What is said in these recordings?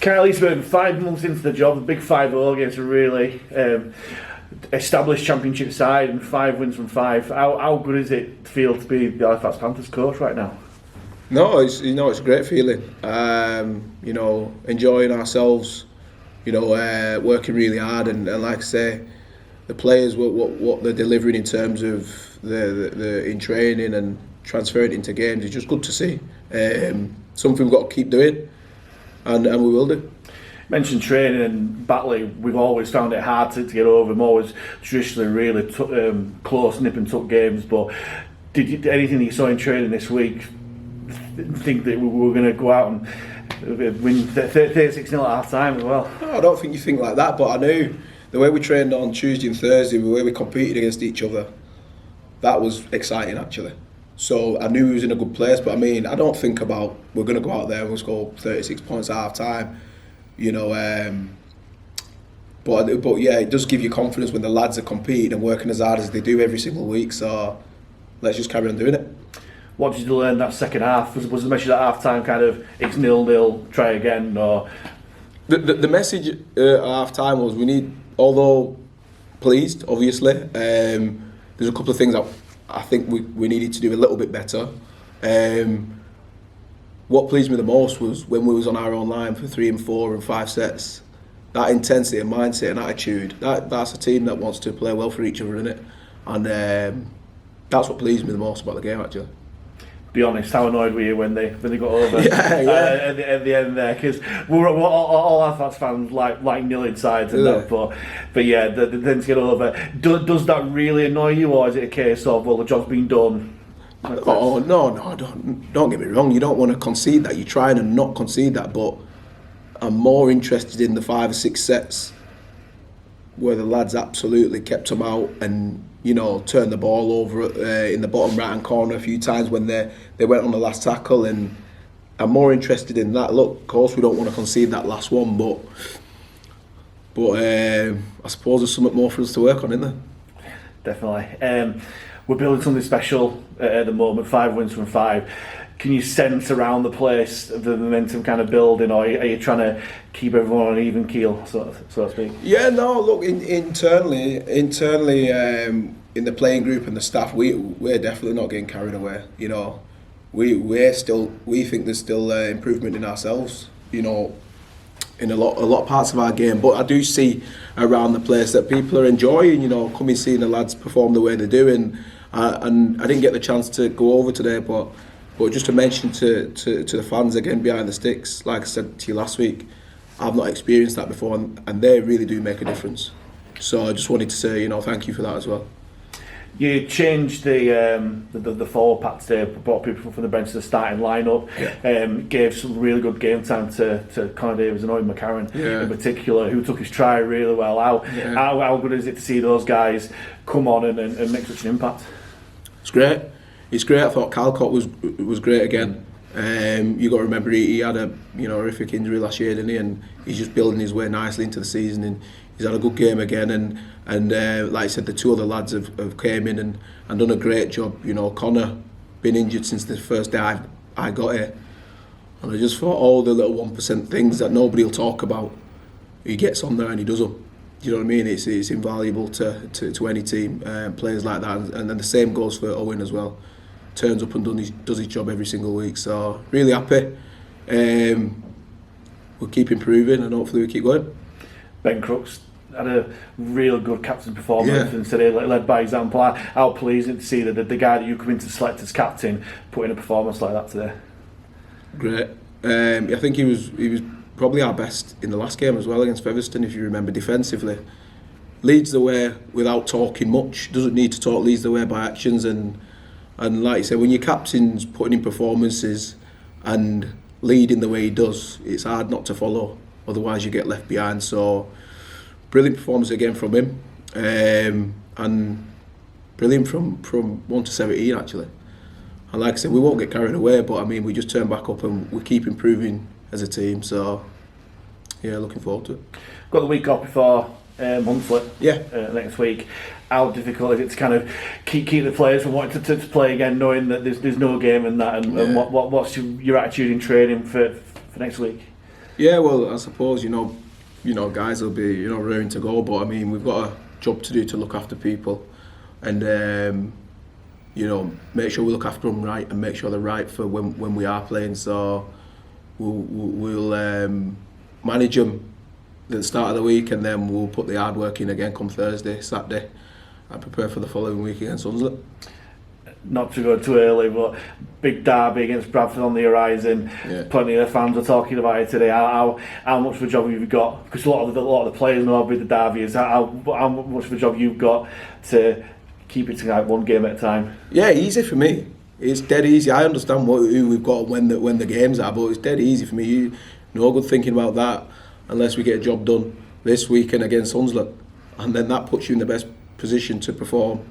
Kyle Eastmond, 5 months into the job, the big 5-0 against a really established championship side and 5 wins from 5. How good is it to feel to be the Halifax Panthers coach right now? No, it's a great feeling. Enjoying ourselves. Working really hard and like I say, the players what they're delivering in terms of the in training and transferring into games is just good to see. Something we've got to keep doing, and we will do. Mentioned training and Batley, we've always found it hard to get over them, always traditionally really close nip and tuck games, but did anything that you saw in training this week think that we were going to go out and win 36-0 at half time as well? No, I don't think you think like that, but I knew the way we trained on Tuesday and Thursday, the way we competed against each other, that was exciting actually. So I knew he was in a good place, but I don't think about we're going to go out there and we'll score 36 points at half time. But yeah, it does give you confidence when the lads are competing and working as hard as they do every single week. So let's just carry on doing it. What did you learn that second half? Was the message at half time kind of it's 0-0, try again, or? The message at half time was we need, although pleased obviously, there's a couple of things that I think we needed to do a little bit better. What pleased me the most was when we was on our own line for 3 and 4 and 5 sets. That intensity and mindset and attitude, that's a team that wants to play well for each other, innit? And that's what pleased me the most about the game actually. Be honest, how annoyed were you when they got over yeah. At the end there? Because we're all Halifax fans like nil insides and that, but yeah, then to get over. Does that really annoy you, or is it a case of well the job's been done? Oh no, don't get me wrong. You don't want to concede that. You're trying to not concede that, but I'm more interested in the 5 or 6 sets where the lads absolutely kept them out and turned the ball over in the bottom right hand corner a few times when they went on the last tackle, and I'm more interested in that. Look, of course we don't want to concede that last one, but I suppose there's something more for us to work on, isn't there? Definitely. We're building something special at the moment, 5 wins from 5. Can you sense around the place the momentum kind of building, or are you trying to keep everyone on an even keel, so to speak? Yeah, no, look, internally, in the playing group and the staff, we're definitely not getting carried away. We think there's still improvement in ourselves, in a lot of parts of our game. But I do see around the place that people are enjoying, coming seeing the lads perform the way they do, and I didn't get the chance to go over today, but just to mention to the fans again behind the sticks, like I said to you last week, I've not experienced that before, and they really do make a difference. So I just wanted to say, thank you for that as well. You changed the forward pack today, brought people from the bench to the starting lineup, gave some really good game time to Connor Davies and Owen McCarron in particular, who took his try really well. How good is it to see those guys come on and make such an impact? It's great. It's great. I thought Calcott was great again. You got to remember he had a horrific injury last year, didn't he? And he's just building his way nicely into the season, and he's had a good game again. And like I said, the 2 other lads have came in and done a great job. Connor been injured since the first day I got here, and I just thought all the little 1% things that nobody will talk about, he gets on there and he does them. Do you know what I mean? It's invaluable to any team, players like that, and then the same goes for Owen as well. Turns up and does his job every single week. So really happy. We'll keep improving and hopefully we keep going. Ben Crooks had a real good captain performance and today led by example. How pleasing to see that the guy that you come in to select as captain put in a performance like that today. Great. I think he was probably our best in the last game as well against Featherstone, if you remember, defensively. Leads the way without talking much. Doesn't need to talk. Leads the way by actions, and like you said, when your captain's putting in performances and leading the way he does, it's hard not to follow. Otherwise, you get left behind. So, brilliant performance again from him, and brilliant from 1 to 17 actually. And like I said, we won't get carried away, but we just turn back up and we keep improving as a team. So, yeah, looking forward to it. Got the week off before monthly. Next week. How difficult is it to kind of keep the players from wanting to play again, knowing that there's no game and that, and what's your attitude in training for next week? Yeah, well, I suppose, you know, guys will be, you know, raring to go, but I mean, we've got a job to do to look after people, and you know, make sure we look after them right and make sure they're right for when we are playing. So we'll manage them at the start of the week, and then we'll put the hard work in again come Thursday, Saturday, and prepare for the following week against Hunslet. Not to go too early, but big derby against Bradford on the horizon. Yeah. Plenty of fans are talking about it today. How much of a job have you got? Because a lot of the players know how big the derby is. How much of a job you've got to keep it to like one game at a time? Yeah, easy for me. It's dead easy. I understand who we've got when the games are, but it's dead easy for me. No good thinking about that unless we get a job done this weekend against Hunslet, and then that puts you in the best position to perform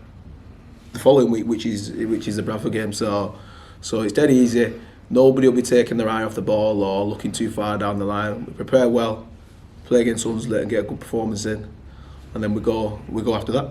the following week, which is the Bradford game. So it's dead easy. Nobody will be taking their eye off the ball or looking too far down the line. We prepare well, play against Hunslet and get a good performance in, and then we go after that.